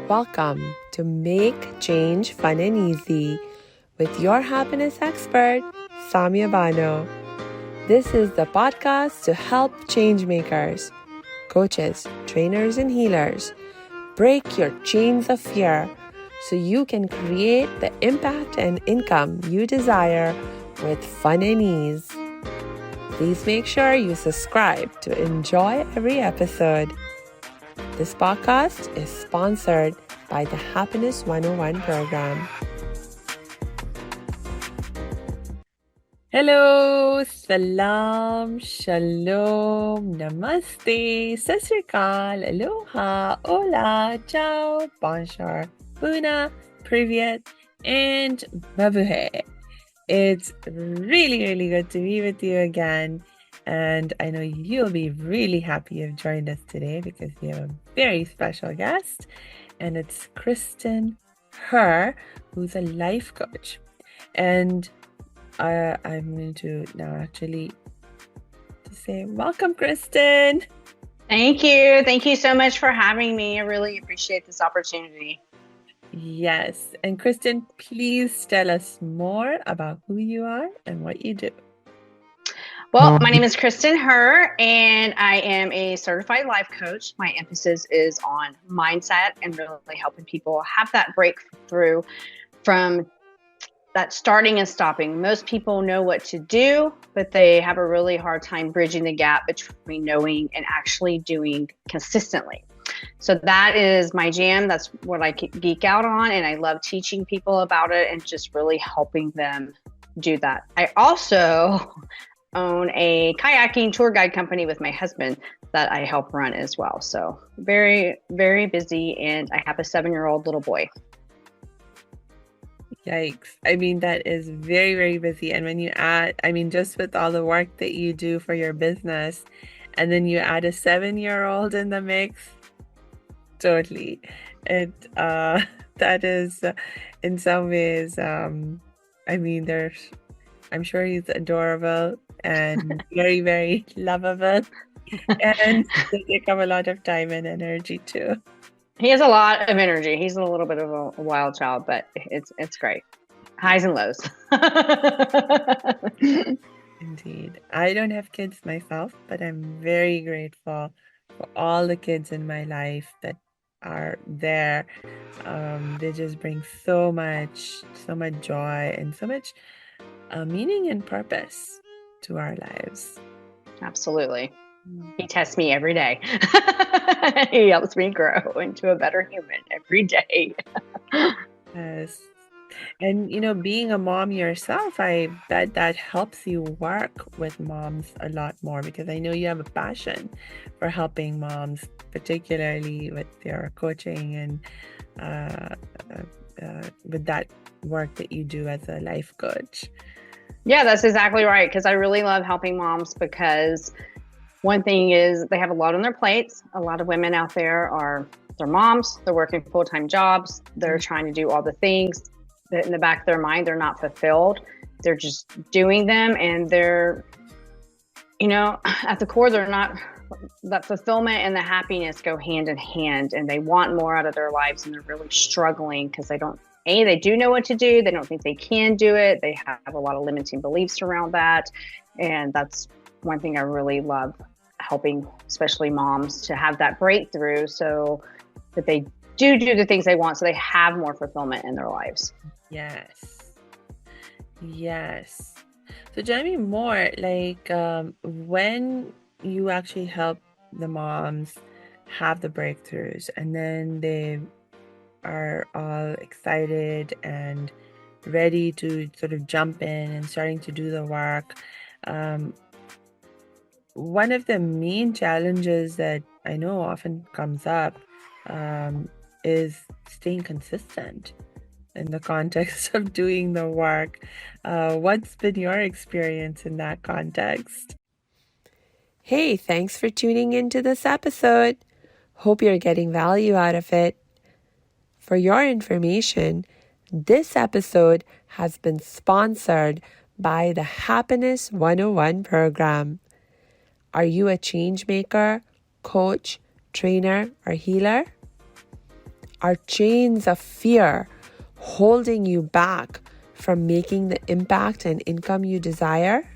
Welcome to Make Change Fun and Easy with your happiness expert, Samia Bano. This is the podcast to help change makers, coaches, trainers, and healers break your chains of fear so you can create the impact and income you desire with fun and ease. Please make sure you subscribe to enjoy every episode. This podcast is sponsored by the Happiness 101 program. Hello, salam, shalom, namaste, sat sri akal, aloha, hola, ciao, bonjour, buna, privyet, and mabuhay. It's really good to be with you again. And I know you'll be really happy you've joined us today because we have a very special guest. And it's Kristin Herr, who's a life coach. And I'm going to now actually say welcome, Kristin. Thank you. Thank you so much for having me. I really appreciate this opportunity. Yes. And Kristin, please tell us more about who you are and what you do. Well, my name is Kristin Herr, and I am a certified life coach. My emphasis is on mindset and really helping people have that breakthrough from that starting and stopping. Most people know what to do, but they have a really hard time bridging the gap between knowing and actually doing consistently. So that is my jam. That's what I geek out on, and I love teaching people about it and just really helping them do that. I also own a kayaking tour guide company with my husband that I help run as well. So very busy, and I have a 7-year-old little boy. Yikes. I mean, that is very busy. And when you add, just with all the work that you do for your business, and then you add a 7-year-old in the mix, totally. That is, in some ways, I'm sure he's adorable and very lovable, and they take up a lot of time and energy too. He has a lot of energy. He's a little bit of a wild child, but it's great. Highs and lows. Indeed. I don't have kids myself, but I'm very grateful for all the kids in my life that are there. They just bring so much joy and so much meaning and purpose to our lives. Absolutely. He tests me every day. He helps me grow into a better human every day. Yes. And being a mom yourself, I bet that helps you work with moms a lot more, because I know you have a passion for helping moms, particularly with their coaching and with that work that you do as a life coach. Yeah, that's exactly right. Because I really love helping moms, because one thing is they have a lot on their plates. A lot of women out there they're moms, they're working full-time jobs, they're trying to do all the things that in the back of their mind, they're not fulfilled. They're just doing them, and they're, at the core, they're not, that fulfillment and the happiness go hand in hand, and they want more out of their lives, and they're really struggling because they do know what to do. They don't think they can do it. They have a lot of limiting beliefs around that. And that's one thing I really love, helping especially moms to have that breakthrough so that they do the things they want, so they have more fulfillment in their lives. Yes. So tell me more, like when you actually help the moms have the breakthroughs, and then they are all excited and ready to sort of jump in and starting to do the work. One of the main challenges that I know often comes up is staying consistent in the context of doing the work. What's been your experience in that context? Hey, thanks for tuning into this episode. Hope you're getting value out of it. For your information, this episode has been sponsored by the Happiness 101 program. Are you a change maker, coach, trainer, or healer? Are chains of fear holding you back from making the impact and income you desire?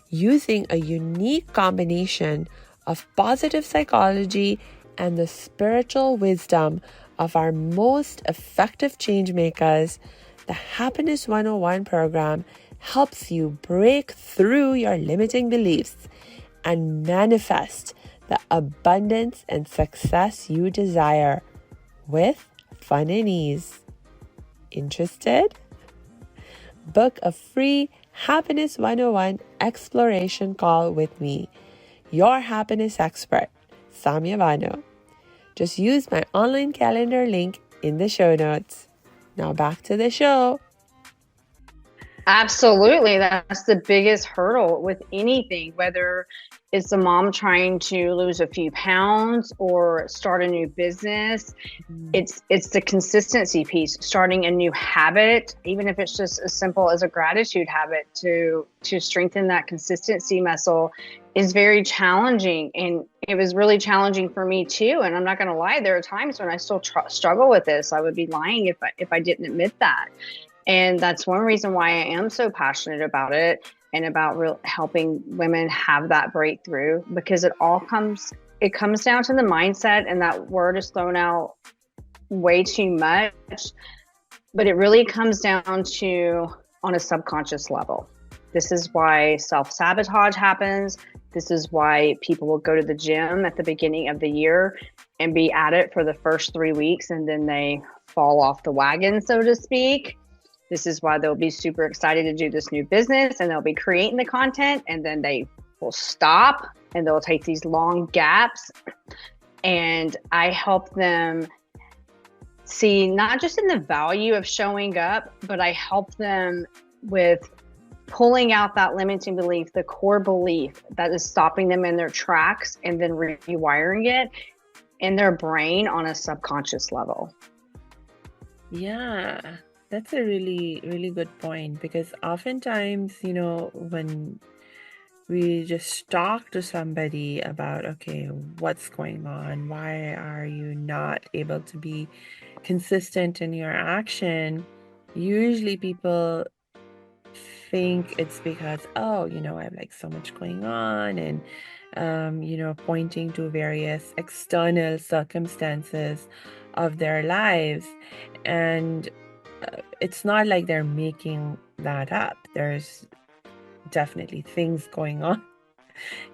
Using a unique combination of positive psychology and the spiritual wisdom of our most effective change makers, the Happiness 101 program helps you break through your limiting beliefs and manifest the abundance and success you desire with fun and ease. Interested? Book a free Happiness 101 exploration call with me, your happiness expert, Samia Bano. Just use my online calendar link in the show notes. Now back to the show. Absolutely. That's the biggest hurdle with anything, whether it's a mom trying to lose a few pounds or start a new business. It's the consistency piece, starting a new habit, even if it's just as simple as a gratitude habit, to strengthen that consistency muscle is very challenging. And it was really challenging for me too. And I'm not going to lie, there are times when I still struggle with this. I would be lying if I didn't admit that. And that's one reason why I am so passionate about it and about helping women have that breakthrough, because it comes down to the mindset, and that word is thrown out way too much, but it really comes down to on a subconscious level. This is why self-sabotage happens. This is why people will go to the gym at the beginning of the year and be at it for the first 3 weeks, and then they fall off the wagon, so to speak. This is why they'll be super excited to do this new business, and they'll be creating the content, and then they will stop and they'll take these long gaps. And I help them see not just in the value of showing up, but I help them with pulling out that limiting belief, the core belief that is stopping them in their tracks, and then rewiring it in their brain on a subconscious level. Yeah. That's a really, really good point, because oftentimes, when we just talk to somebody about, okay, what's going on? Why are you not able to be consistent in your action? Usually people think it's because, I have like so much going on, and, pointing to various external circumstances of their lives. And it's not like they're making that up. There's definitely things going on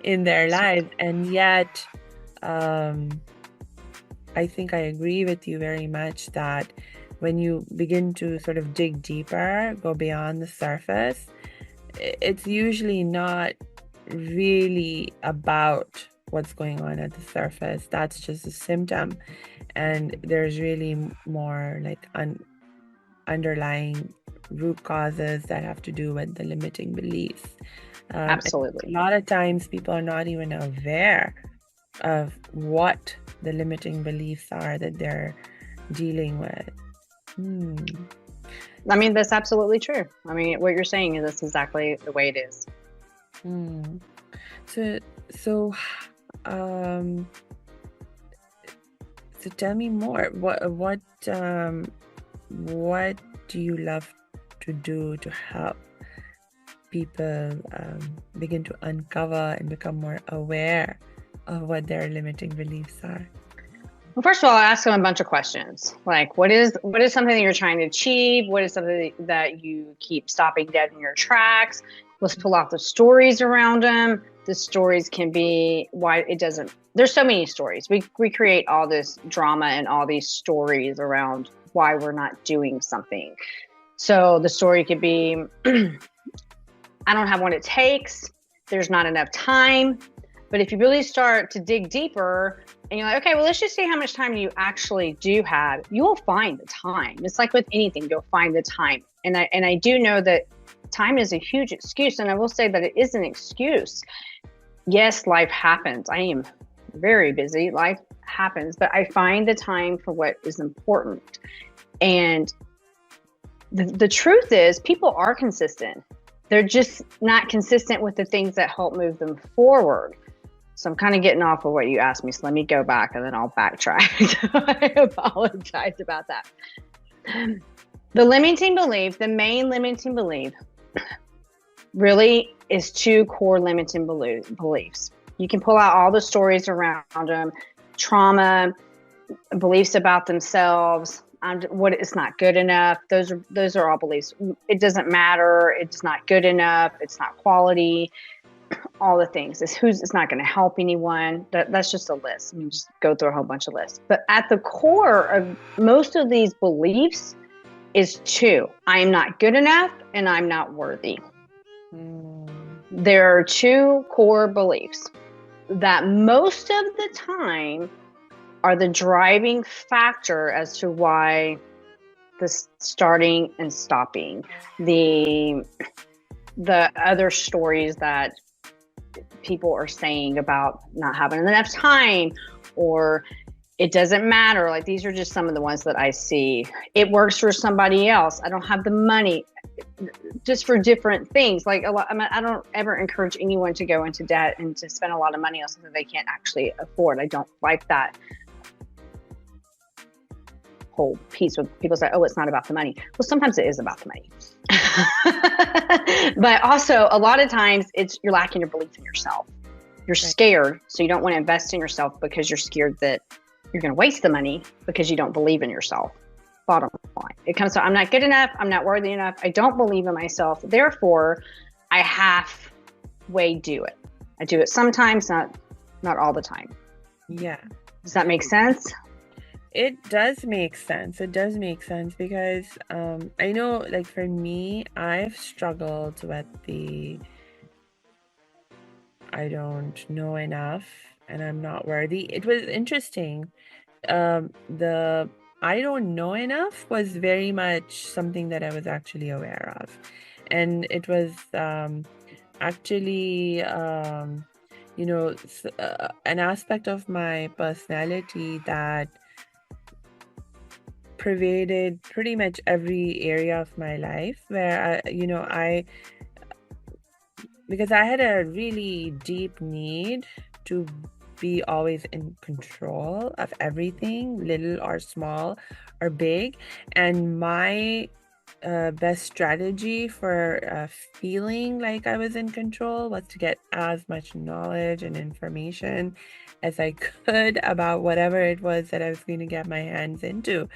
in their lives. And yet, I think I agree with you very much that when you begin to sort of dig deeper, go beyond the surface, it's usually not really about what's going on at the surface. That's just a symptom. And there's really more like underlying root causes that have to do with the limiting beliefs. Absolutely. A lot of times people are not even aware of what the limiting beliefs are that they're dealing with. I mean, that's absolutely true. I mean, what you're saying is that's exactly the way it is. So tell me more. What do you love to do to help people begin to uncover and become more aware of what their limiting beliefs are? Well, first of all, I ask them a bunch of questions. Like, what is something that you're trying to achieve? What is something that you keep stopping dead in your tracks? Let's pull out the stories around them. The stories can be why it doesn't. There's so many stories. We create all this drama and all these stories around why we're not doing something. So the story could be, I don't have what it takes. There's not enough time. But if you really start to dig deeper and you're like, okay, well, let's just see how much time you actually do have, you will find the time. It's like with anything, you'll find the time. And I do know that time is a huge excuse. And I will say that it is an excuse. Yes, life happens. I am very busy. Life happens, but I find the time for what is important. And the truth is, people are consistent. They're just not consistent with the things that help move them forward. So I'm kind of getting off of what you asked me. So let me go back and then I'll backtrack. I apologize about that. The limiting belief, the main limiting belief, really is two core limiting beliefs. You can pull out all the stories around them, trauma, beliefs about themselves, what it's not good enough. Those are all beliefs. It doesn't matter. It's not good enough. It's not quality. All the things. It's not going to help anyone. That's just a list. You just go through a whole bunch of lists. But at the core of most of these beliefs is two. I am not good enough and I'm not worthy. There are two core beliefs that most of the time are the driving factor as to why the starting and stopping, the other stories that people are saying about not having enough time, or it doesn't matter. Like, these are just some of the ones that I see. It works for somebody else. I don't have the money, just for different things. Like, I don't ever encourage anyone to go into debt and to spend a lot of money on something they can't actually afford. I don't like that whole piece where people say, oh, it's not about the money. Well, sometimes it is about the money. But also, a lot of times you're lacking your belief in yourself. You're scared, so you don't want to invest in yourself because you're scared that you're going to waste the money because you don't believe in yourself. Bottom line, it comes to, I'm not good enough, I'm not worthy enough, I don't believe in myself, therefore I halfway do it. I do it sometimes, not all the time. Yeah. Does that make sense? It does make sense. It does make sense because I know, like, for me, I've struggled with the I don't know enough and I'm not worthy. It was interesting. The I don't know enough was very much something that I was actually aware of. And it was actually, an aspect of my personality that pervaded pretty much every area of my life, where because I had a really deep need to be always in control of everything, little or small or big. And my best strategy for feeling like I was in control was to get as much knowledge and information as I could about whatever it was that I was going to get my hands into.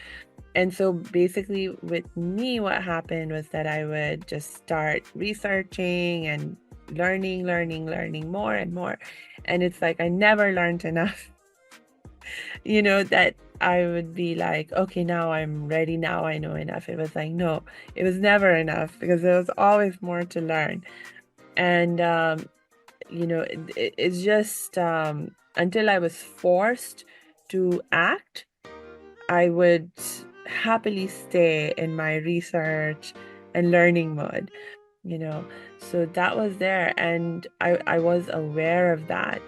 And so basically with me, what happened was that I would just start researching and learning more and more. And it's like I never learned enough, that I would be like, okay, now I'm ready. Now I know enough. It was like, no, it was never enough because there was always more to learn. And, it's just until I was forced to act, I would happily stay in my research and learning mode, so that was there, and I was aware of that.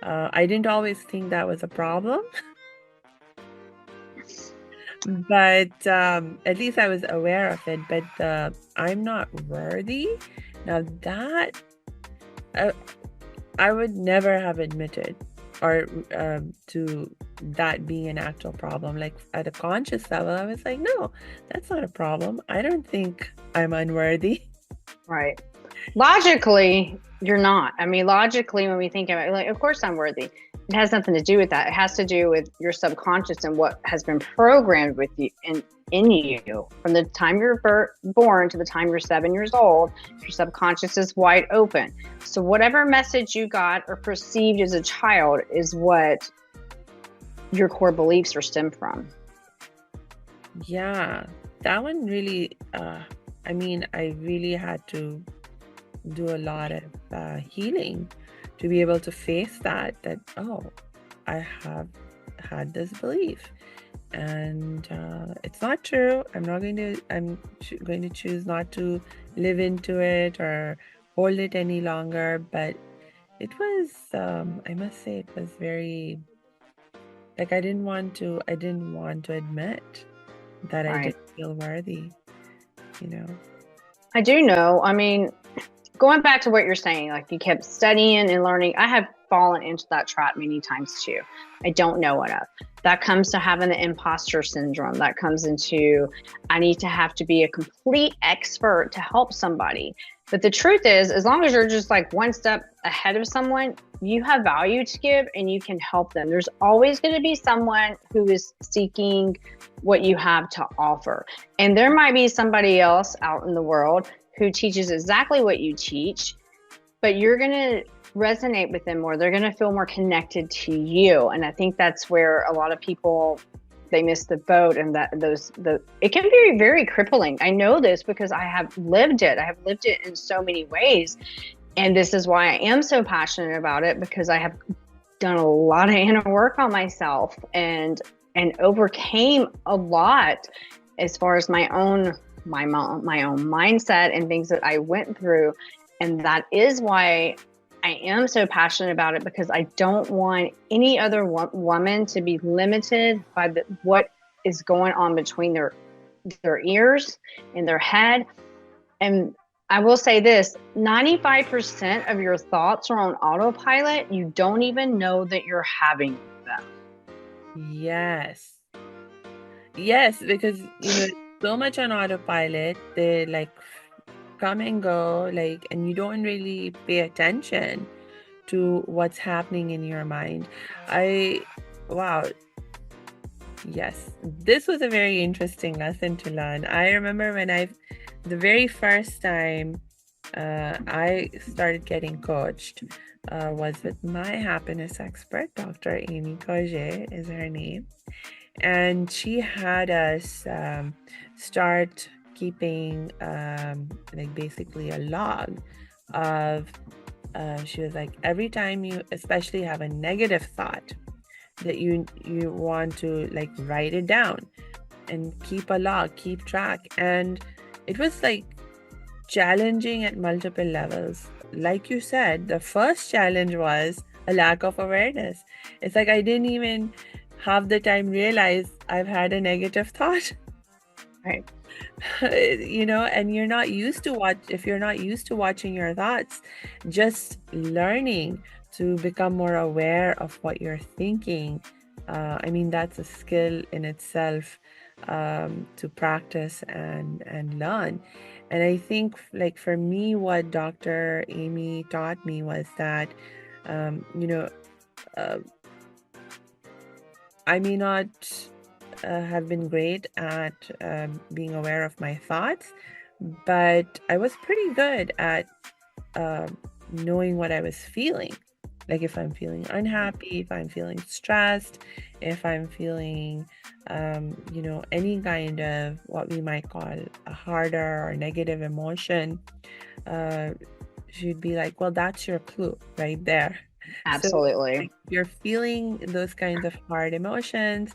I didn't always think that was a problem, but at least I was aware of it. But I'm not worthy, now that I would never have admitted or to that being an actual problem. Like, at a conscious level, I was like, no, that's not a problem. I don't think I'm unworthy. Right. Logically, you're not. I mean, logically, when we think about it, like, of course I'm worthy. It has nothing to do with that. It has to do with your subconscious and what has been programmed with you in you from the time you're born to the time you're 7 years old. Your subconscious is wide open. So whatever message you got or perceived as a child is what your core beliefs are stemmed from. Yeah, that one really, I really had to do a lot of healing to be able to face that, oh, I have had this belief and it's not true. I'm going to choose not to live into it or hold it any longer. But it was, I must say, it was very, like, I didn't want to admit that I didn't feel worthy, I do know. I mean, going back to what you're saying, like you kept studying and learning. I have fallen into that trap many times too. I don't know enough. That comes to having the imposter syndrome. That comes into, I need to have to be a complete expert to help somebody. But the truth is, as long as you're just like one step ahead of someone, you have value to give and you can help them. There's always going to be someone who is seeking what you have to offer. And there might be somebody else out in the world who teaches exactly what you teach, but you're going to resonate with them more. They're going to feel more connected to you. And I think that's where a lot of people, they miss the boat, and it can be very crippling. I know this because I have lived it. I have lived it in so many ways. And this is why I am so passionate about it, because I have done a lot of inner work on myself and overcame a lot as far as my own mindset and things that I went through. And that is why I am so passionate about it, because I don't want any other woman to be limited by what is going on between their ears and their head. And I will say this, 95% of your thoughts are on autopilot. You don't even know that you're having them. Yes. Yes, because so much on autopilot, they like come and go, like, and you don't really pay attention to what's happening in your mind. Wow. Yes, this was a very interesting lesson to learn. I remember when the very first time I started getting coached was with my happiness expert, Dr. Amy Cauget is her name. And she had us start keeping like basically a log of, she was like, every time you especially have a negative thought, that you want to like write it down and keep a log, keep track. And it was like challenging at multiple levels. Like you said, the first challenge was a lack of awareness. It's like I didn't even half the time realize I've had a negative thought. Right. And you're not used to if you're not used to watching your thoughts, just learning to become more aware of what you're thinking. I mean, that's a skill in itself, to practice and learn. And I think, like, for me, what Dr. Amy taught me was that, I may not have been great at being aware of my thoughts, but I was pretty good at knowing what I was feeling. Like if I'm feeling unhappy, if I'm feeling stressed, if I'm feeling, any kind of what we might call a harder or negative emotion, she'd be like, well, that's your clue right there. Absolutely. So, like, if you're feeling those kinds of hard emotions,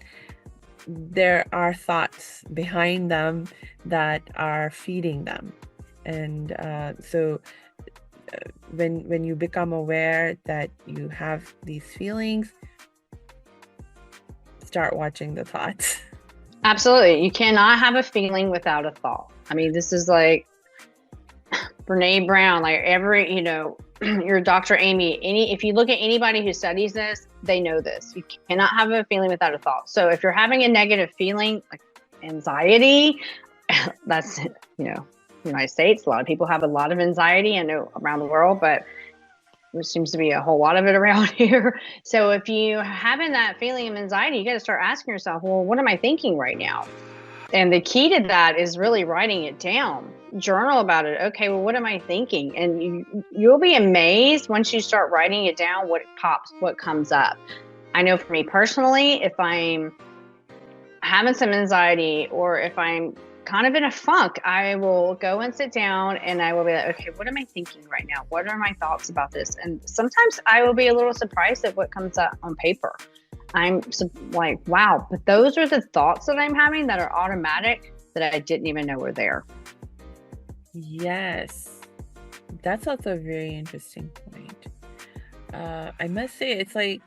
there are thoughts behind them that are feeding them. And so when you become aware that you have these feelings, start watching the thoughts. Absolutely. You cannot have a feeling without a thought. I mean, this is like Brene Brown, like your Dr. Amy, if you look at anybody who studies this, they know this. You cannot have a feeling without a thought. So if you're having a negative feeling, like anxiety, that's, United States, a lot of people have a lot of anxiety, I know around the world, but there seems to be a whole lot of it around here. So if you having that feeling of anxiety, you got to start asking yourself, well, what am I thinking right now? And the key to that is really writing it down. Journal about it. Okay, well, what am I thinking? And you'll be amazed once you start writing it down, what pops, what comes up. I know for me personally, if I'm having some anxiety or if I'm kind of in a funk, I will go and sit down and I will be like, okay, what am I thinking right now? What are my thoughts about this? And sometimes I will be a little surprised at what comes up on paper. I'm like, wow, but those are the thoughts that I'm having that are automatic that I didn't even know were there. Yes, that's also a very interesting point. I must say, it's like,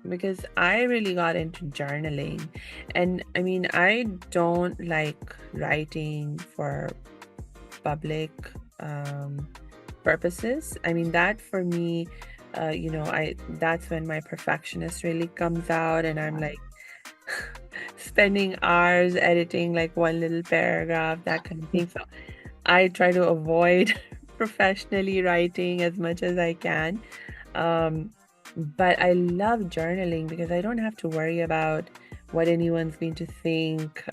because I really got into journaling, and I mean, I don't like writing for public purposes. I mean, that for me, that's when my perfectionist really comes out, and I'm like spending hours editing like one little paragraph, that kind of thing. So I try to avoid professionally writing as much as I can. But I love journaling because I don't have to worry about what anyone's going to think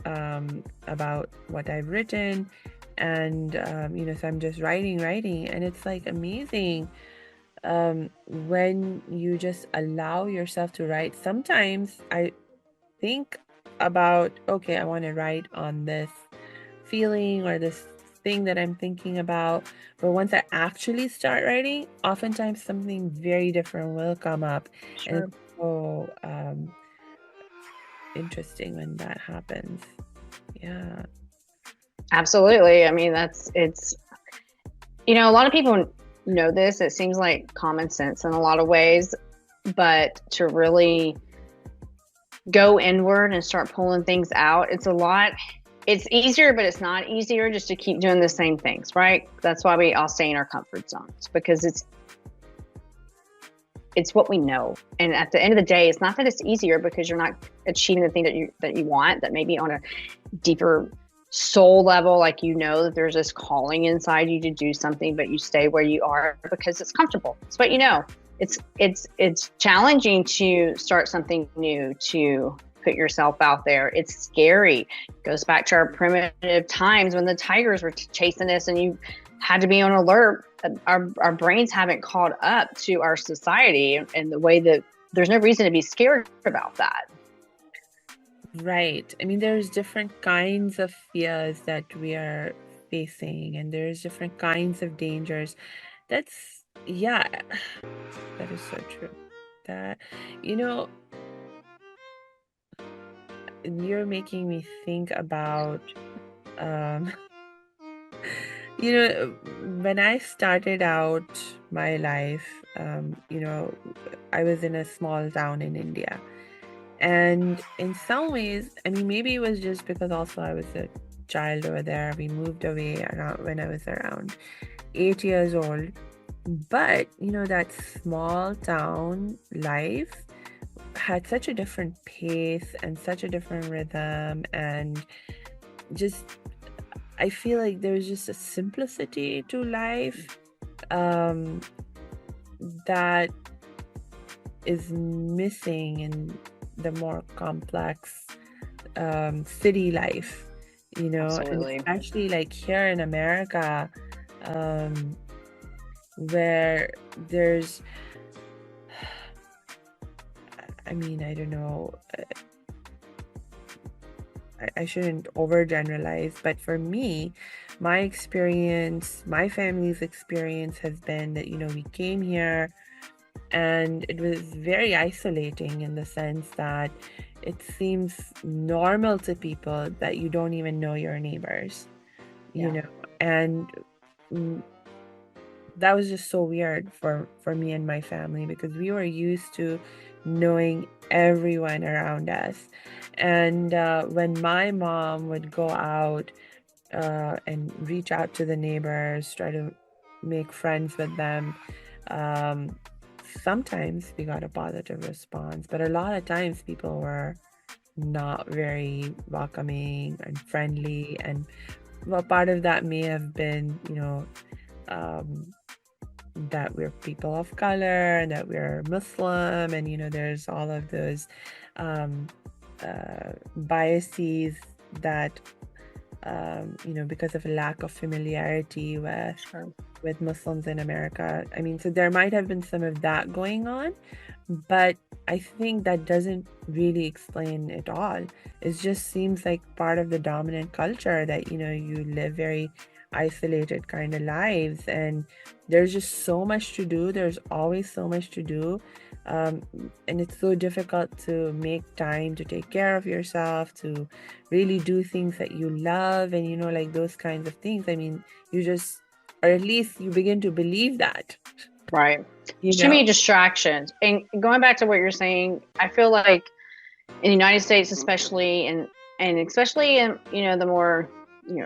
about what I've written. And, so I'm just writing, and it's like amazing when you just allow yourself to write. Sometimes I think about, okay, I want to write on this feeling or this thing that I'm thinking about. But once I actually start writing, oftentimes something very different will come up. Sure. And it's so interesting when that happens. Yeah. Absolutely. I mean, it's, a lot of people know this. It seems like common sense in a lot of ways, but to really go inward and start pulling things out, it's a lot. It's easier, but it's not easier just to keep doing the same things, right? That's why we all stay in our comfort zones, because it's what we know. And at the end of the day, it's not that it's easier because you're not achieving the thing that you want, that maybe on a deeper soul level, like, that there's this calling inside you to do something, but you stay where you are because it's comfortable. It's what you know. It's challenging to start something new, to put yourself out there. It's scary. It goes back to our primitive times when the tigers were chasing us and you had to be on alert. Our brains haven't caught up to our society and the way that there's no reason to be scared about that. Right. I mean, there's different kinds of fears that we are facing, and there's different kinds of dangers. Yeah, that is so true. That, you're making me think about, um, when I started out my life, I was in a small town in India. And in some ways, I mean, maybe it was just because also I was a child over there. We moved away around when I was around 8 years old. But, that small town life had such a different pace and such a different rhythm. And just, I feel like there's just a simplicity to life that is missing in the more complex city life, Absolutely. And especially like here in America, where there's, I mean, I don't know, I shouldn't overgeneralize, but for me, my experience, my family's experience has been that, we came here and it was very isolating in the sense that it seems normal to people that you don't even know your neighbors, and that was just so weird for me and my family, because we were used to knowing everyone around us. And when my mom would go out and reach out to the neighbors, try to make friends with them, sometimes we got a positive response, but a lot of times people were not very welcoming and friendly. And well, part of that may have been, that we're people of color and that we're Muslim, and there's all of those biases that because of a lack of familiarity with Muslims in America. I mean, so there might have been some of that going on, but I think that doesn't really explain it all. It just seems like part of the dominant culture that, you live very isolated kind of lives, and there's just so much to do. There's always so much to do. And it's so difficult to make time to take care of yourself, to really do things that you love, and like those kinds of things. I mean, or at least you begin to believe that. Right. Too many distractions. And going back to what you're saying, I feel like in the United States, especially, and especially in, the more,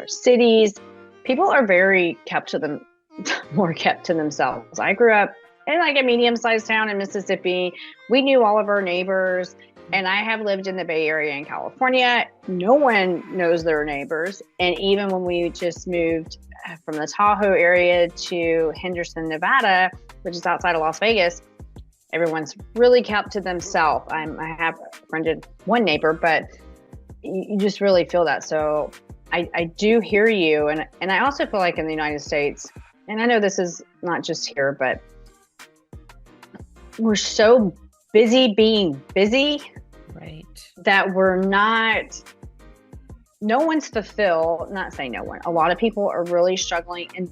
cities, people are very kept to more kept to themselves. I grew up in like a medium-sized town in Mississippi. We knew all of our neighbors, and I have lived in the Bay Area in California. No one knows their neighbors. And even when we just moved from the Tahoe area to Henderson, Nevada, which is outside of Las Vegas, everyone's really kept to themselves. I have befriended one neighbor, but you just really feel that. So I do hear you. And I also feel like in the United States, and I know this is not just here, but we're so busy being busy, Right. that no one's fulfilled. Not saying no one. A lot of people are really struggling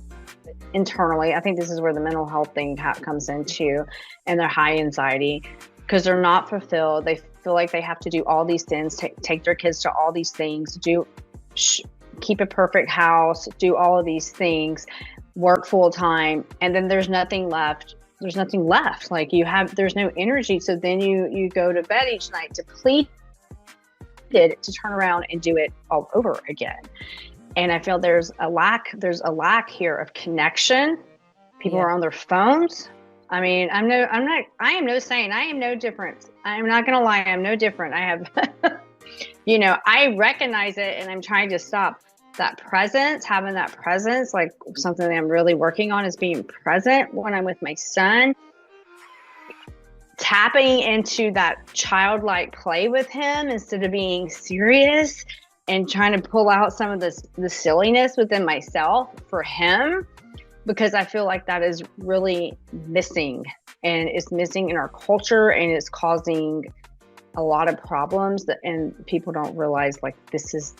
internally. I think this is where the mental health thing comes into, and their high anxiety, because they're not fulfilled. They feel like they have to do all these things, take their kids to all these things, keep a perfect house, do all of these things, work full time, and then there's nothing left. There's nothing left. Like there's no energy. So then you go to bed each night depleted to turn around and do it all over again. And I feel there's a lack here of connection. People are on their phones. I mean, I am no saint. I am no different. I'm not going to lie. I'm no different. I have, I recognize it, and I'm trying to stop that presence, having that presence. Like, something that I'm really working on is being present when I'm with my son, tapping into that childlike play with him instead of being serious, and trying to pull out some of the silliness within myself for him, because I feel like that is really missing, and it's missing in our culture, and it's causing a lot of problems and people don't realize, like, this is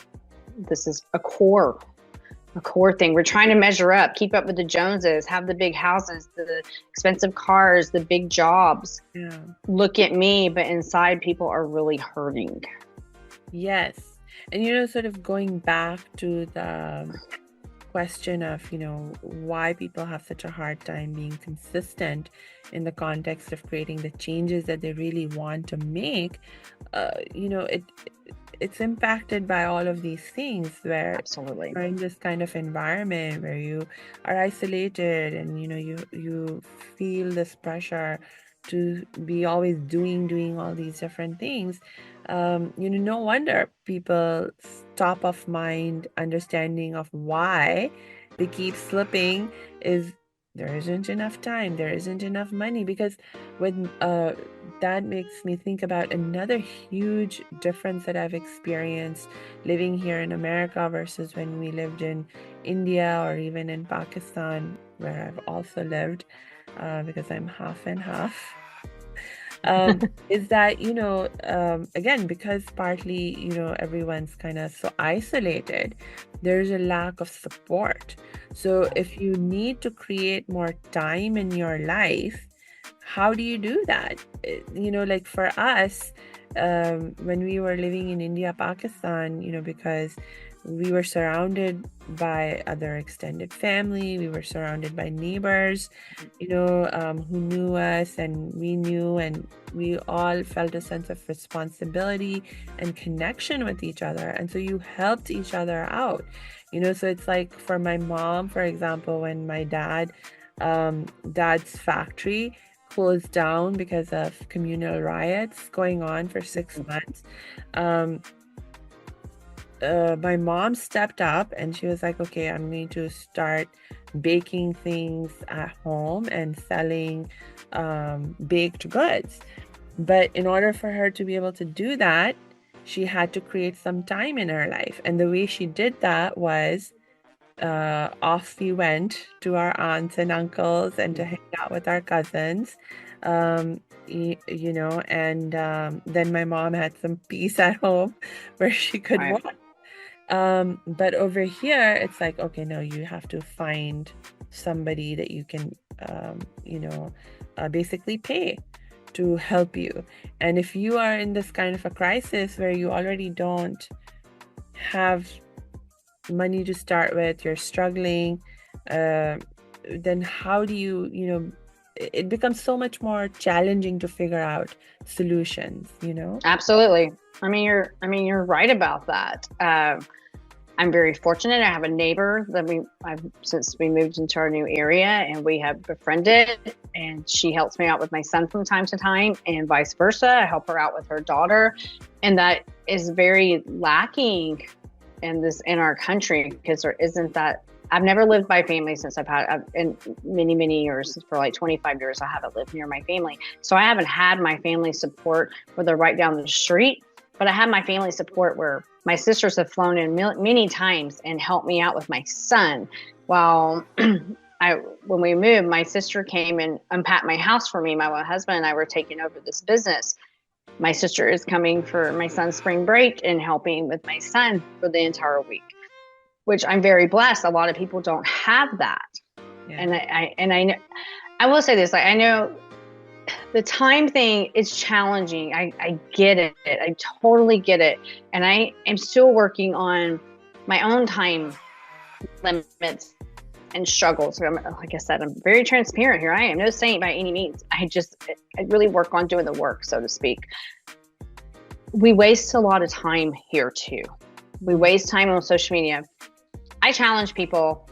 a core thing. We're trying to measure up, keep up with the Joneses, have the big houses, the expensive cars, the big jobs. Yeah. Look at me, but inside people are really hurting. Yes. And, sort of going back to the question of, why people have such a hard time being consistent in the context of creating the changes that they really want to make, it's impacted by all of these things, where Absolutely. you're in this kind of environment where you are isolated, and you feel this pressure to be always doing all these different things. No wonder people's top of mind understanding of why they keep slipping is there isn't enough time, there isn't enough money. Because when that makes me think about another huge difference that I've experienced living here in America versus when we lived in India or even in Pakistan, where I've also lived, because I'm half and half. Is that, again, because partly, everyone's kind of so isolated, there's a lack of support. So if you need to create more time in your life, how do you do that? Like for us, when we were living in India, Pakistan, because we were surrounded by other extended family, we were surrounded by neighbors, who knew us and we knew, and we all felt a sense of responsibility and connection with each other. And so you helped each other out, so it's like for my mom, for example, when my dad's factory closed down because of communal riots going on for 6 months, my mom stepped up and she was like, okay, I'm going to start baking things at home and selling baked goods. But in order for her to be able to do that, she had to create some time in her life. And the way she did that was off we went to our aunts and uncles and to hang out with our cousins. And then my mom had some peace at home where she could work. But over here, it's like, okay, no, you have to find somebody that you can, basically pay to help you. And if you are in this kind of a crisis where you already don't have money to start with, you're struggling, then how do you, it becomes so much more challenging to figure out solutions, Absolutely. I mean, you're right about that. I'm very fortunate. I have a neighbor that since we moved into our new area, and we have befriended, and she helps me out with my son from time to time, and vice versa. I help her out with her daughter, and that is very lacking in our country, because there isn't that. I've never lived by family since in many years. For like 25 years, I haven't lived near my family. So I haven't had my family support where they're right down the street, but I have my family support where my sisters have flown in many times and helped me out with my son. While when we moved, my sister came and unpacked my house for me. My husband and I were taking over this business. My sister is coming for my son's spring break and helping with my son for the entire week, which I'm very blessed. A lot of people don't have that. Yeah. And I will say this, I know the time thing is challenging. I get it. I totally get it. And I am still working on my own time limits and struggles. Like I said, I'm very transparent here. I am no saint by any means. I really work on doing the work, so to speak. We waste a lot of time here too. We waste time on social media. I challenge people,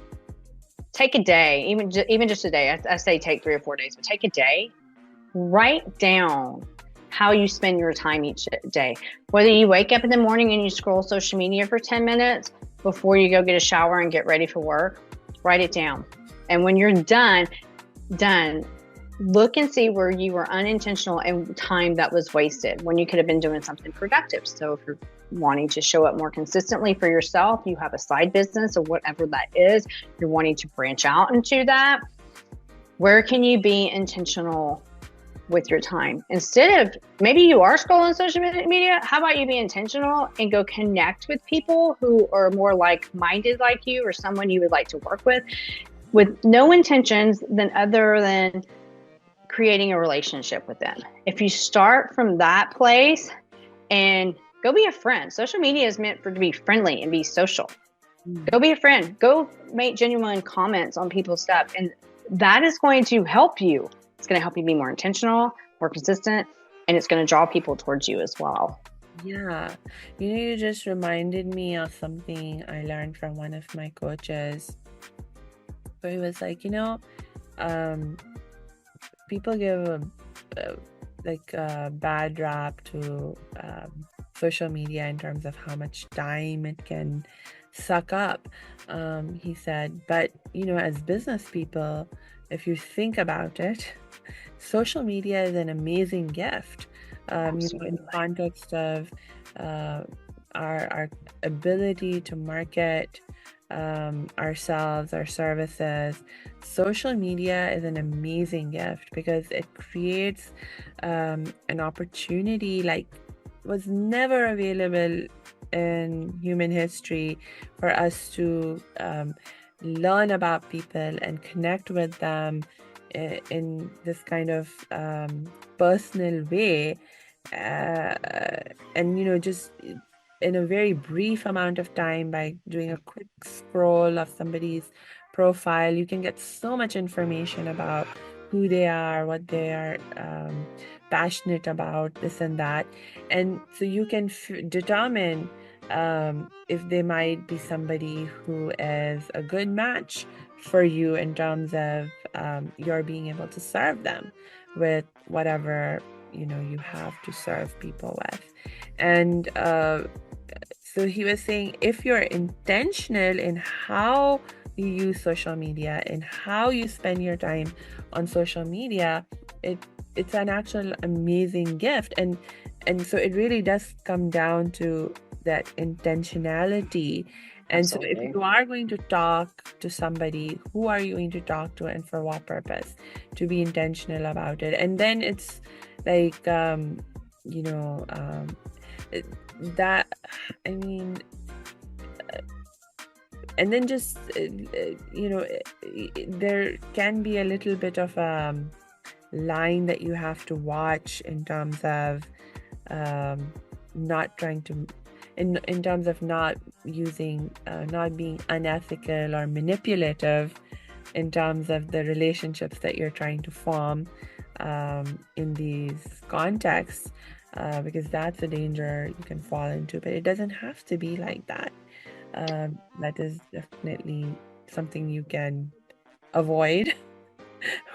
take a day, even just a day. I say take 3 or 4 days, but take a day. Write down how you spend your time each day. Whether you wake up in the morning and you scroll social media for 10 minutes before you go get a shower and get ready for work, write it down. And when you're done, look and see where you were unintentional and time that was wasted when you could have been doing something productive. So if you're wanting to show up more consistently for yourself, you have a side business or whatever that is, you're wanting to branch out into that, where can you be intentional with your time? Instead of, maybe you are scrolling social media, how about you be intentional and go connect with people who are more like-minded like you, or someone you would like to work with no intentions other than creating a relationship with them. If you start from that place and go be a friend. Social media is meant to be friendly and be social. Go be a friend. Go make genuine comments on people's stuff. And that is going to help you. It's going to help you be more intentional, more consistent, and it's going to draw people towards you as well. Yeah. You just reminded me of something I learned from one of my coaches, where he was like, people give a bad rap to social media in terms of how much time it can suck up. He said, but as business people, if you think about it, social media is an amazing gift. In the context of our ability to market ourselves, our services. Social media is an amazing gift because it creates an opportunity like was never available in human history for us to learn about people and connect with them in this kind of personal way, and just in a very brief amount of time. By doing a quick scroll of somebody's profile, you can get so much information about who they are, what they are passionate about, this and that, and so you can determine if they might be somebody who is a good match for you in terms of your being able to serve them with whatever you have to serve people with. And so he was saying, if you're intentional in how you use social media and how you spend your time on social media, it's an actual amazing gift. And so it really does come down to that intentionality. And Absolutely. So if you are going to talk to somebody, who are you going to talk to and for what purpose? To be intentional about it. And then it's like that, I mean, and then just there can be a little bit of a line that you have to watch in terms of not trying to in terms of not using not being unethical or manipulative in terms of the relationships that you're trying to form in these contexts, because that's a danger you can fall into. But it doesn't have to be like that. that is definitely something you can avoid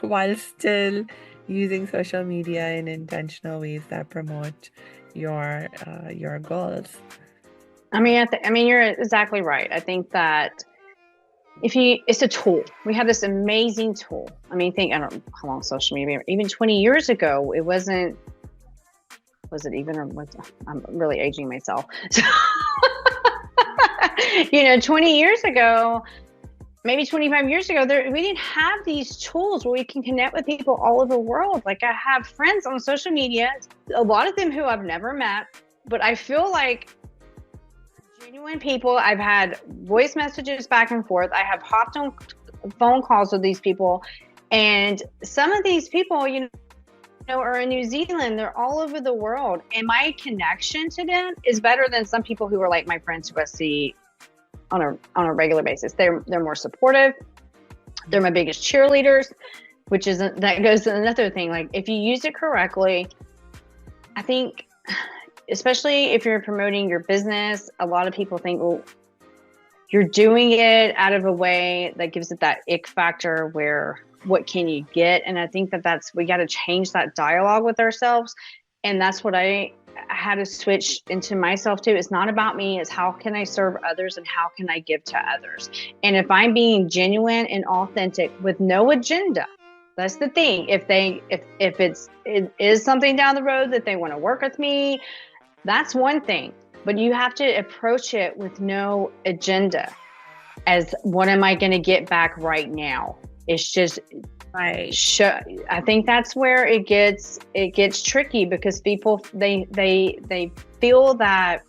while still using social media in intentional ways that promote your goals. I mean, you're exactly right. I think that it's a tool. We have this amazing tool. I mean, I don't know how long social media, even 20 years ago, it wasn't, was it even, or I'm really aging myself. So, 20 years ago, maybe 25 years ago, we didn't have these tools where we can connect with people all over the world. Like, I have friends on social media, a lot of them who I've never met, but I feel like genuine people. I've had voice messages back and forth. I have hopped on phone calls with these people, and some of these people, are in New Zealand. They're all over the world, and my connection to them is better than some people who are like my friends who I see on a regular basis. They're more supportive. They're my biggest cheerleaders, that goes to another thing. Like, if you use it correctly, I think, especially if you're promoting your business, a lot of people think, well, you're doing it out of a way that gives it that ick factor where what can you get? And I think we got to change that dialogue with ourselves. And that's what I had to switch into myself too. It's not about me. It's how can I serve others and how can I give to others? And if I'm being genuine and authentic with no agenda, that's the thing. If it is something down the road that they want to work with me, that's one thing. But you have to approach it with no agenda as what am I going to get back right now? It's just, Right. I think that's where it gets tricky, because people, they feel that,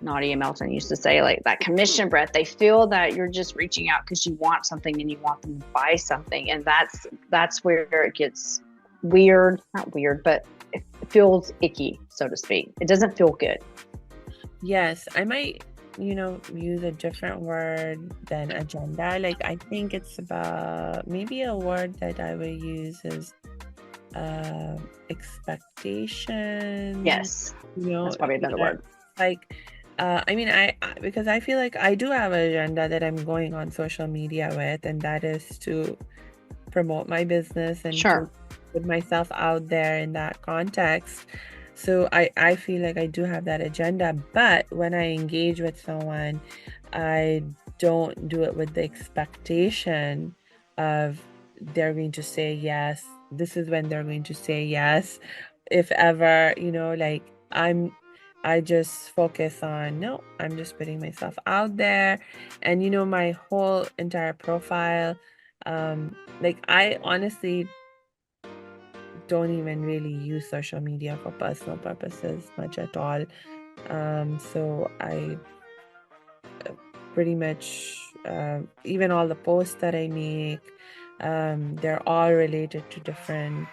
Nadia Melton used to say, like, that commission breath. They feel that you're just reaching out because you want something and you want them to buy something. And that's where it gets weird, not weird, but it feels icky, so to speak. It doesn't feel good. Yes, I might, use a different word than agenda. Like, I think it's about, maybe a word that I would use is expectation. Yes, that's probably a better word. Like, because I feel like I do have an agenda that I'm going on social media with, and that is to promote my business and Sure. to put myself out there in that context. So I feel like I do have that agenda, but when I engage with someone, I don't do it with the expectation of they're going to say yes. This is when they're going to say yes. If ever, like, I just focus on, no, I'm just putting myself out there. And, my whole entire profile, like, I honestly don't even really use social media for personal purposes much at all. So I pretty much, even all the posts that I make, they're all related to different,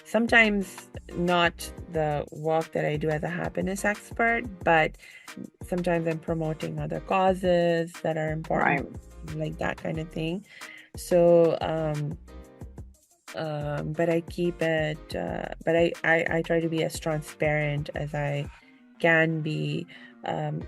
sometimes not the work that I do as a happiness expert, but sometimes I'm promoting other causes that are important, right, like that kind of thing. So, but I keep it, but I try to be as transparent as I can be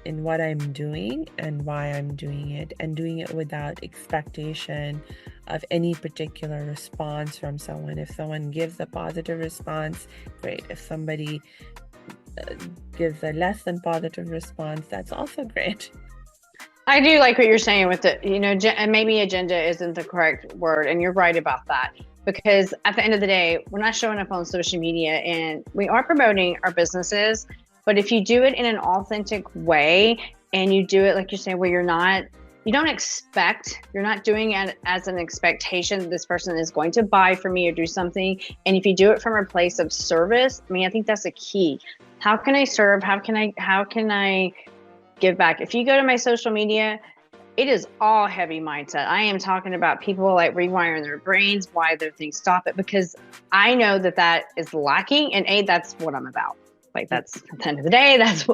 in what I'm doing and why I'm doing it, and doing it without expectation of any particular response from someone. If someone gives a positive response, great. If somebody gives a less than positive response, that's also great. I do like what you're saying with it, and maybe agenda isn't the correct word, and you're right about that. Because at the end of the day, we're not showing up on social media, and we are promoting our businesses. But if you do it in an authentic way, and you do it, like you're saying, where you're not doing it as an expectation that this person is going to buy from me or do something. And if you do it from a place of service, I think that's a key. How can I serve? How can I give back? If you go to my social media, it is all heavy mindset. I am talking about people like rewiring their brains, why their things stop it, because I know that is lacking. And that's what I'm about. Like, that's at the end of the day, that's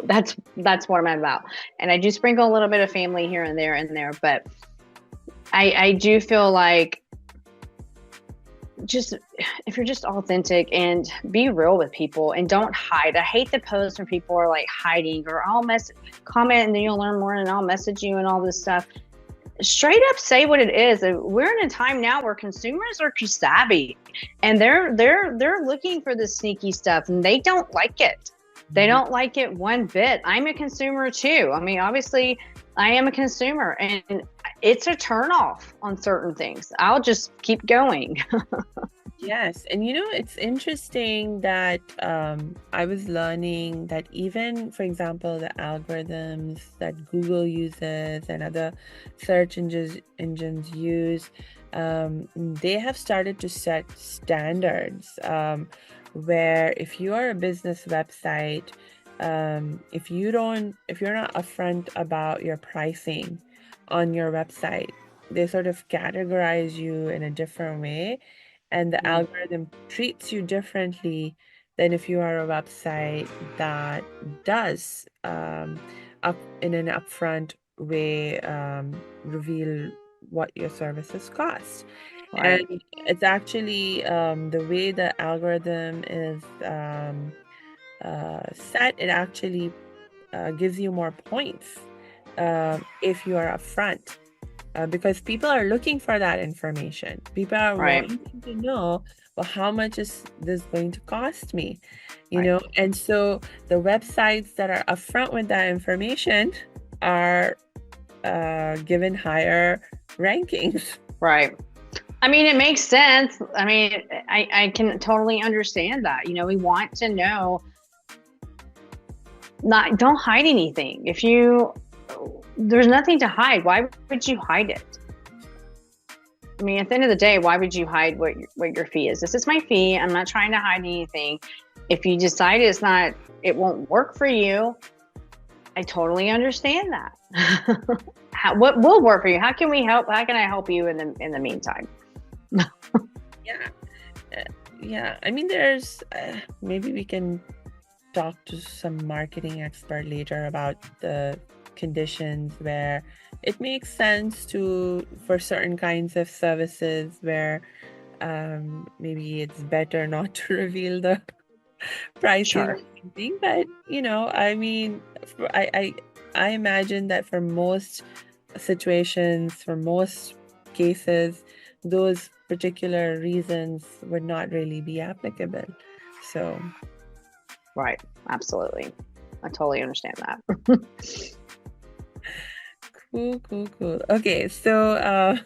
what I'm about. And I do sprinkle a little bit of family here and there, but I do feel like just, if you're just authentic and be real with people and don't hide. I hate the posts when people are like hiding, or I'll comment and then you'll learn more and I'll message you and all this stuff. Straight up say what it is. We're in a time now where consumers are savvy, and they're looking for the sneaky stuff, and they don't like it. They don't like it one bit. I'm a consumer too. I mean, obviously I am a consumer, and it's a turnoff on certain things. I'll just keep going. Yes. And it's interesting that I was learning that even, for example, the algorithms that Google uses and other search engines use, they have started to set standards where if you are a business website, if you're not upfront about your pricing on your website, they sort of categorize you in a different way, and the algorithm treats you differently than if you are a website that does up in an upfront way reveal what your services cost. Right. And it's actually the way the algorithm is set, it actually gives you more points if you are upfront. Because people are looking for that information. People are wanting to know, well, how much is this going to cost me? You know, and so the websites that are upfront with that information are given higher rankings. Right. I mean, it makes sense. I mean, I can totally understand that. We want to know, don't hide anything. There's nothing to hide. Why would you hide it? I mean, at the end of the day, why would you hide what your fee is? This is my fee. I'm not trying to hide anything. If you decide it won't work for you, I totally understand that. What will work for you? How can we help? How can I help you in the meantime? Yeah. I mean, there's maybe we can talk to some marketing expert later about the conditions where it makes sense for certain kinds of services where maybe it's better not to reveal the pricing or something. But I mean, I imagine that for most situations, for most cases, those particular reasons would not really be applicable. So right, absolutely, I totally understand that. Cool. Okay, so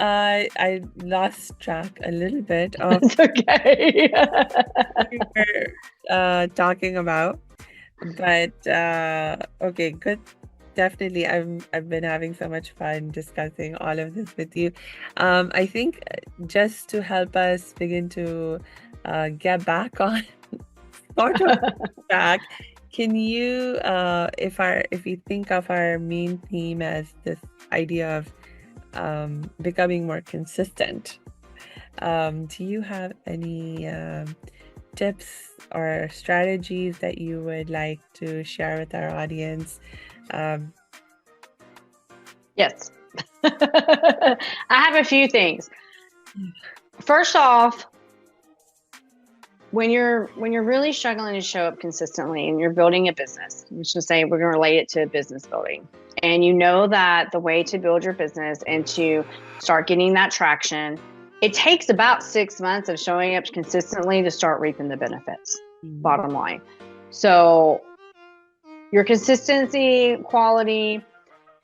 I lost track a little bit of It's okay. what we were talking about, but okay, good. Definitely, I've been having so much fun discussing all of this with you. I think just to help us begin to get back on sort of track. Can you, if we think of our main theme as this idea of becoming more consistent, do you have any tips or strategies that you would like to share with our audience? Yes. I have a few things. First off, when you're really struggling to show up consistently and you're building a business, let's just say we're going to relate it to business building, and you know that the way to build your business and to start getting that traction, it takes about 6 months of showing up consistently to start reaping the benefits, bottom line. So your consistency, quality.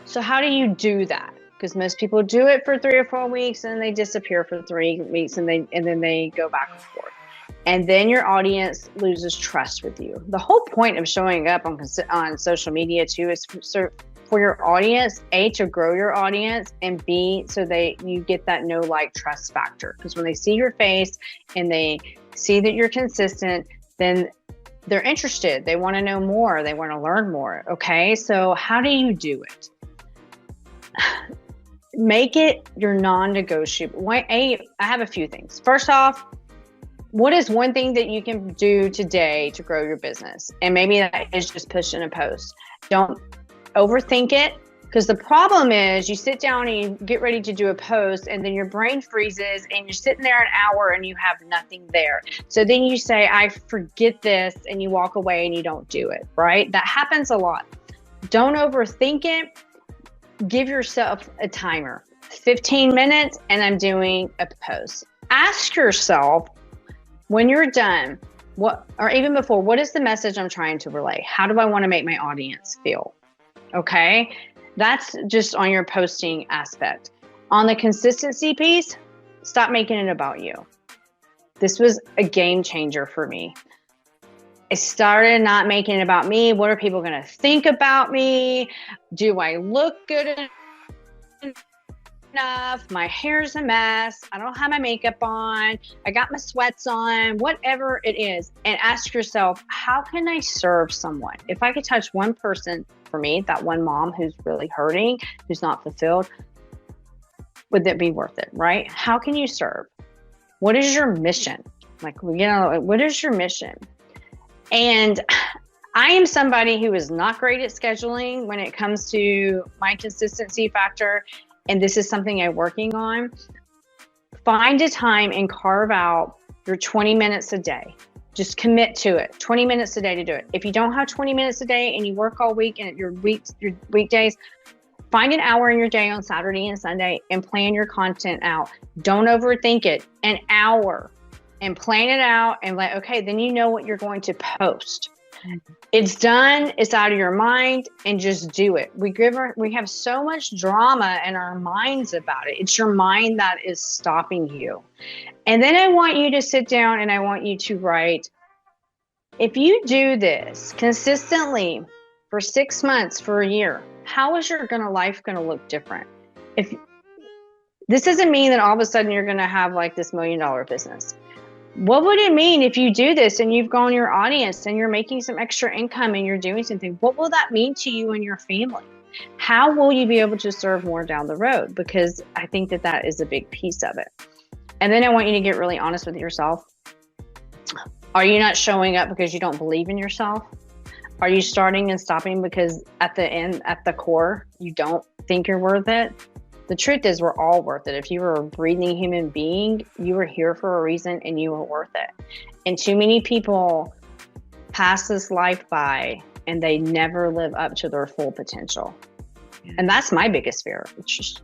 So how do you do that? Because most people do it for 3 or 4 weeks and they disappear for 3 weeks and then they go back and forth. And then your audience loses trust with you. The whole point of showing up on social media too is for your audience, A, to grow your audience, and B, so you get that know, like, trust factor. Because when they see your face and they see that you're consistent, then they're interested. They want to know more. They want to learn more. Okay, so how do you do it? Make it your non-negotiable. I have a few things. First off, what is one thing that you can do today to grow your business? And maybe that is just pushing a post. Don't overthink it. Because the problem is you sit down and you get ready to do a post and then your brain freezes and you're sitting there an hour and you have nothing there. So then you say, I forget this, and you walk away and you don't do it, right? That happens a lot. Don't overthink it. Give yourself a timer, 15 minutes, and I'm doing a post. Ask yourself when you're done, or even before, what is the message I'm trying to relay? How do I want to make my audience feel? Okay. That's just on your posting aspect. On the consistency piece, stop making it about you. This was a game changer for me. I started not making it about me. What are people going to think about me? Do I look good enough? My hair's a mess. I don't have my makeup on. I got my sweats on, whatever it is. And ask yourself, how can I serve someone? If I could touch one person, for me, that one mom who's really hurting, who's not fulfilled, would that be worth it, right? How can you serve? What is your mission? Like, what is your mission? And I am somebody who is not great at scheduling when it comes to my consistency factor. And this is something I'm working on. Find a time and carve out your 20 minutes a day. Just commit to it. 20 minutes a day to do it. If you don't have 20 minutes a day and you work all week and your weekdays, find an hour in your day on Saturday and Sunday and plan your content out. Don't overthink it. An hour, and plan it out, and okay, then you know what you're going to post. It's done. It's out of your mind, and just do it. We have so much drama in our minds about it. It's your mind that is stopping you. And then I want you to sit down and I want you to write, if you do this consistently for 6 months, for a year, how is your life going to look different? If this doesn't mean that all of a sudden you're going to have like this $1 million business. What would it mean if you do this and you've grown your audience and you're making some extra income and you're doing something? What will that mean to you and your family? How will you be able to serve more down the road? Because I think that that is a big piece of it. And then I want you to get really honest with yourself. Are you not showing up because you don't believe in yourself? Are you starting and stopping because at the end, at the core, you don't think you're worth it? The truth is, we're all worth it. If you were a breathing human being, you were here for a reason and you were worth it. And too many people pass this life by and they never live up to their full potential. And that's my biggest fear.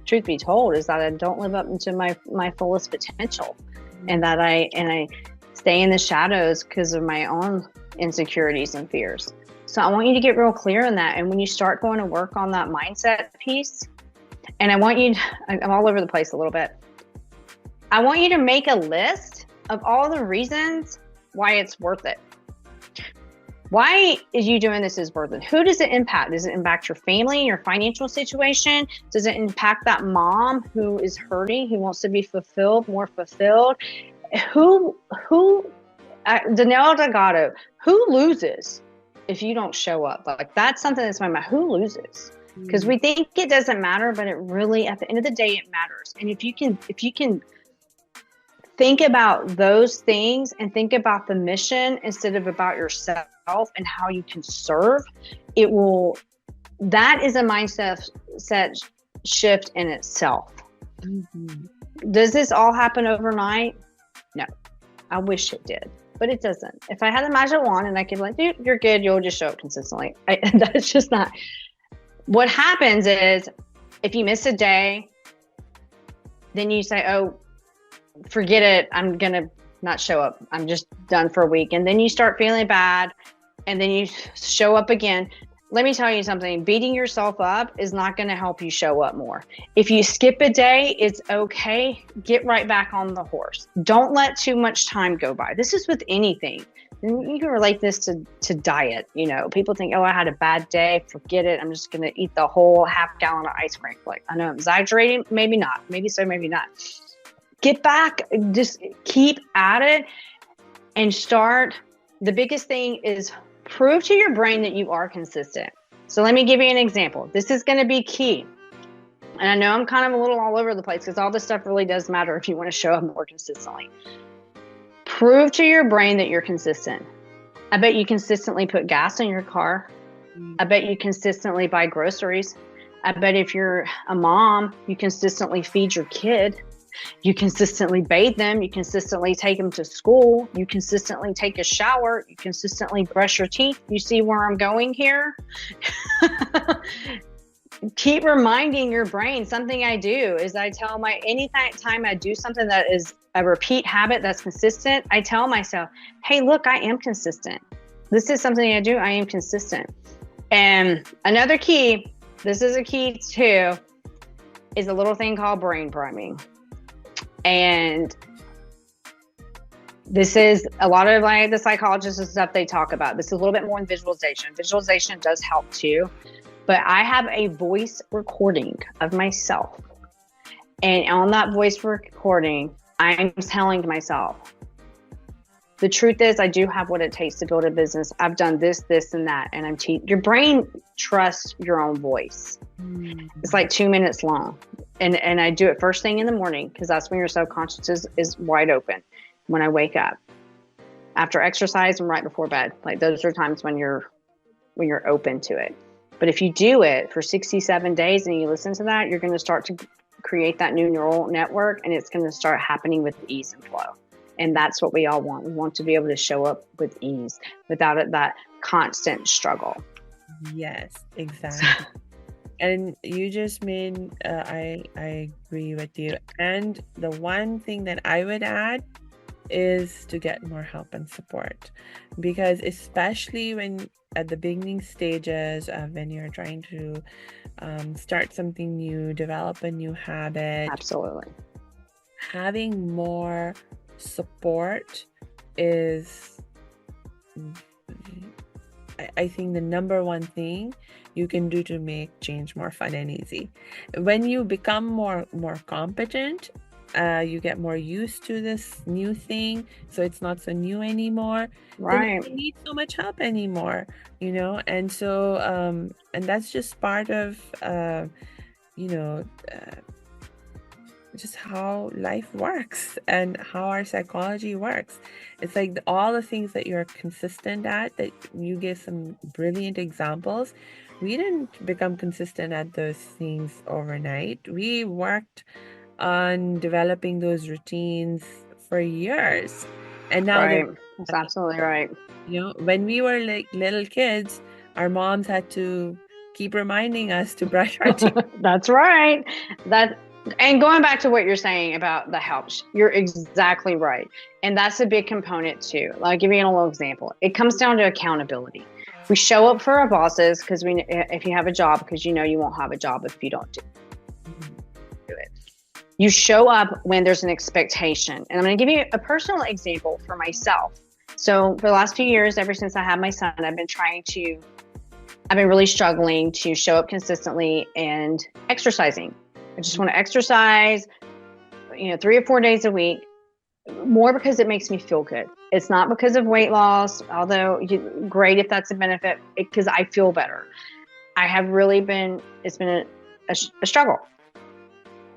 Truth be told, is that I don't live up into my fullest potential, and that I stay in the shadows because of my own insecurities and fears. So I want you to get real clear on that. And when you start going to work on that mindset piece, and I want you, I'm all over the place a little bit. I want you to make a list of all the reasons why it's worth it. Why is you doing this is worth it? Who does it impact? Does it impact your family, your financial situation? Does it impact that mom who is hurting, who wants to be fulfilled, more fulfilled? Danielle Delgado, who loses if you don't show up? Like, that's something that's my mind. Who loses? Because we think it doesn't matter, but it really, at the end of the day, it matters. And if you can think about those things and think about the mission instead of about yourself and how you can serve, that is a mindset shift in itself. Mm-hmm. Does this all happen overnight? No. I wish it did, but it doesn't. If I had a magic wand and I could dude, you're good, you'll just show up consistently. That's just not. What happens is, if you miss a day, then you say, oh, forget it. I'm going to not show up. I'm just done for a week. And then you start feeling bad, and then you show up again. Let me tell you something. Beating yourself up is not going to help you show up more. If you skip a day, it's okay. Get right back on the horse. Don't let too much time go by. This is with anything. You can relate this to diet. People think, oh, I had a bad day. Forget it. I'm just going to eat the whole half gallon of ice cream. Like, I know I'm exaggerating. Maybe not. Maybe so, maybe not. Get back. Just keep at it and start. The biggest thing is prove to your brain that you are consistent. So let me give you an example. This is going to be key. And I know I'm kind of a little all over the place because all this stuff really does matter if you want to show up more consistently. Prove to your brain that you're consistent. I bet you consistently put gas in your car. I bet you consistently buy groceries. I bet if you're a mom, you consistently feed your kid. You consistently bathe them. You consistently take them to school. You consistently take a shower. You consistently brush your teeth. You see where I'm going here? Keep reminding your brain. Something I do is I tell anytime I do something that is a repeat habit that's consistent, I tell myself, hey, look, I am consistent. This is something I do. I am consistent. And another key, this is a key too, is a little thing called brain priming. And this is a lot of like the psychologists and stuff they talk about. This is a little bit more in visualization. Visualization does help too. But I have a voice recording of myself. And on that voice recording, I'm telling myself, the truth is I do have what it takes to build a business. I've done this, this, and that. And your brain trusts your own voice. It's like 2 minutes long. And I do it first thing in the morning because that's when your subconscious is wide open when I wake up. After exercise and right before bed. Like those are times when you're open to it. But if you do it for 67 days and you listen to that, you're going to start to create that new neural network, and it's going to start happening with ease and flow. And that's what we all want. We want to be able to show up with ease without that constant struggle. Yes, exactly. And you just made, I agree with you. And the one thing that I would add is to get more help and support, because especially when at the beginning stages of when you're trying to start something new, develop a new habit, absolutely, having more support is, I think, the number one thing you can do to make change more fun and easy. When you become more competent, you get more used to this new thing, so it's not so new anymore. Right. Then you don't need so much help anymore, and so and that's just part of just how life works and how our psychology works. It's like all the things that you're consistent at, that you gave some brilliant examples. We didn't become consistent at those things overnight. We worked on developing those routines for years, and now right. That's absolutely right. When we were like little kids, our moms had to keep reminding us to brush our teeth. That's right. And going back to what you're saying about the help, you're exactly right. And that's a big component too. I'll give you a little example. It comes down to accountability. We show up for our bosses because if you have a job, because you won't have a job if you don't do it. You show up when there's an expectation. And I'm going to give you a personal example for myself. So for the last few years, ever since I had my son, I've been really struggling to show up consistently and exercising. I just want to exercise, 3 or 4 days a week, more because it makes me feel good. It's not because of weight loss, although great if that's a benefit, because I feel better. It's been a struggle.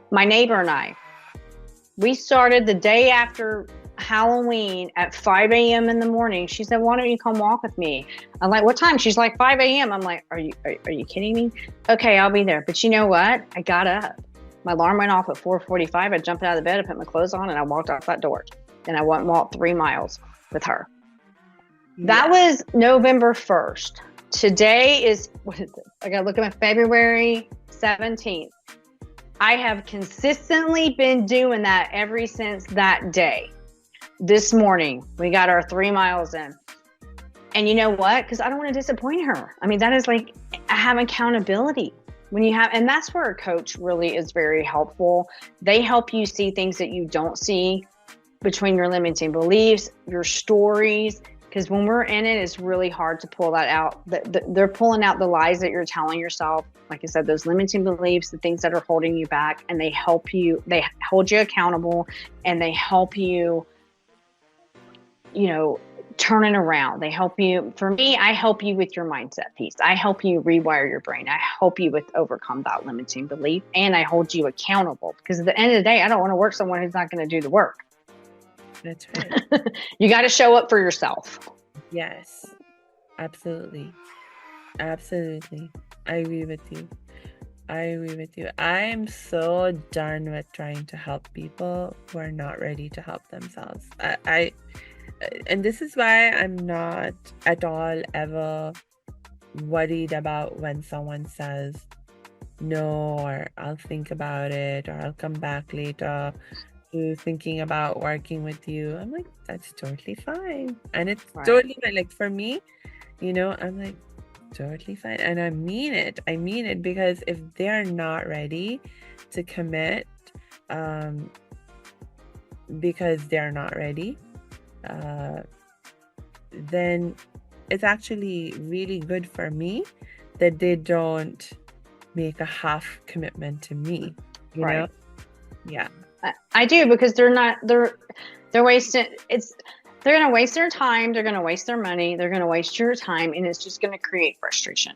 My neighbor and I, we started the day after Halloween at 5 a.m. in the morning. She said, why don't you come walk with me? I'm like, what time? She's like, 5 a.m. I'm like, are you kidding me? Okay, I'll be there. But you know what? I got up. My alarm went off at 4:45. I jumped out of the bed, I put my clothes on, and I walked out that door. And I went and walked 3 miles with her. Yeah. That was November 1st. Today is, I got to look at my February 17th. I have consistently been doing that ever since that day. This morning, we got our 3 miles in. And you know what? Because I don't want to disappoint her. I mean, that is like, I have accountability. And that's where a coach really is very helpful. They help you see things that you don't see between your limiting beliefs, your stories, because when we're in it, it's really hard to pull that out. They're pulling out the lies that you're telling yourself. Like I said, those limiting beliefs, the things that are holding you back, and they hold you accountable, and they help you, turn it around. They help you. For me, I help you with your mindset piece. I help you rewire your brain. I help you with overcome that limiting belief, and I hold you accountable, because at the end of the day, I don't want to work someone who's not going to do the work. That's right. You got to show up for yourself. Yes, absolutely. Absolutely. I agree with you. I agree with you. I'm so done with trying to help people who are not ready to help themselves. And this is why I'm not at all ever worried about when someone says no, or I'll think about it, or I'll come back later to thinking about working with you. I'm like, that's totally fine. And it's totally fine. Like for me, I'm like, totally fine. And I mean it. I mean it, because if they're not ready to commit, because they're not ready, then it's actually really good for me that they don't make a half commitment to me, you know? Yeah. I do, because they're wasting they're going to waste their time, they're going to waste their money, they're going to waste your time, and it's just going to create frustration.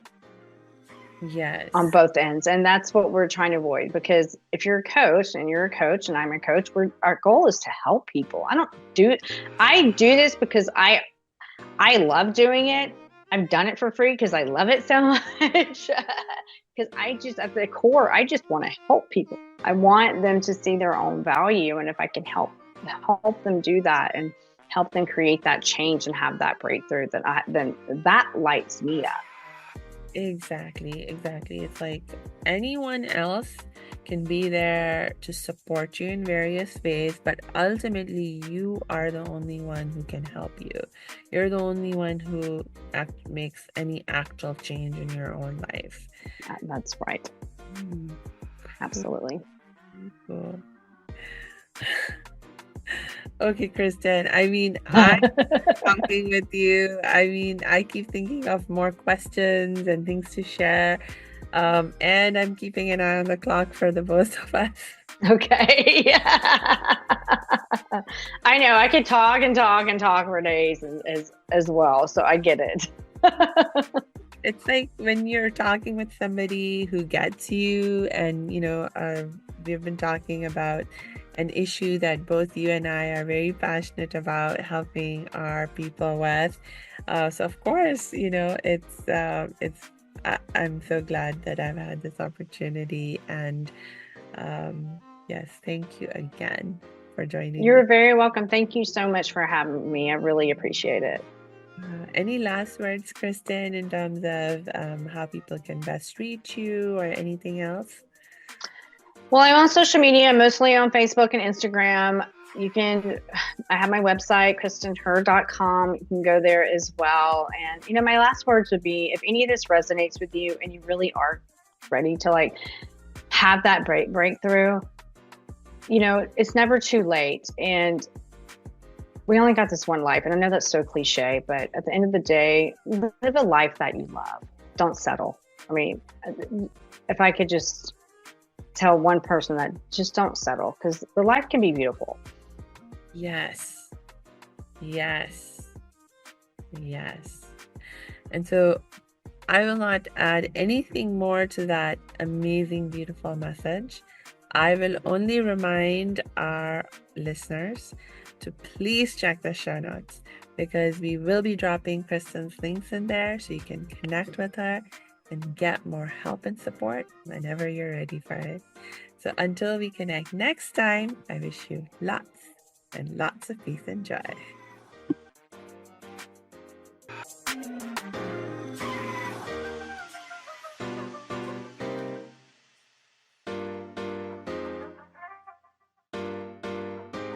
Yes. On both ends. And that's what we're trying to avoid, because if you're a coach and you're a coach and I'm a coach, our goal is to help people. I do this because I love doing it. I've done it for free because I love it so much. Because at the core, I just want to help people. I want them to see their own value. And if I can help them do that and help them create that change and have that breakthrough, then that lights me up. Exactly. It's like anyone else can be there to support you in various ways, but ultimately you are the only one who can help you. You're the only one who makes any actual change in your own life. That's right. Absolutely. Cool. Okay, Kristin. I mean, I'm talking with you. I mean, I keep thinking of more questions and things to share. And I'm keeping an eye on the clock for the both of us. Okay. I know I could talk and talk and talk for days as well. So I get it. It's like when you're talking with somebody who gets you, and, we've been talking about an issue that both you and I are very passionate about helping our people with. So of course, I'm so glad that I've had this opportunity. And yes, thank you again for joining You're me. very welcome. Thank you so much for having me. I really appreciate it. Any last words, Kristin, in terms of how people can best reach you, or anything else? Well, I'm on social media, mostly on Facebook and Instagram. I have my website, kristinherr.com. You can go there as well. And, my last words would be, if any of this resonates with you and you really are ready to have that breakthrough, it's never too late. And we only got this one life. And I know that's so cliche, but at the end of the day, live a life that you love. Don't settle. I mean, if I could just tell one person that, just don't settle, because the life can be beautiful. Yes. And so I will not add anything more to that amazing, beautiful message. I will only remind our listeners to please check the show notes, because we will be dropping Kristin's links in there so you can connect with her and get more help and support whenever you're ready for it. So until we connect next time, I wish you lots and lots of peace and joy.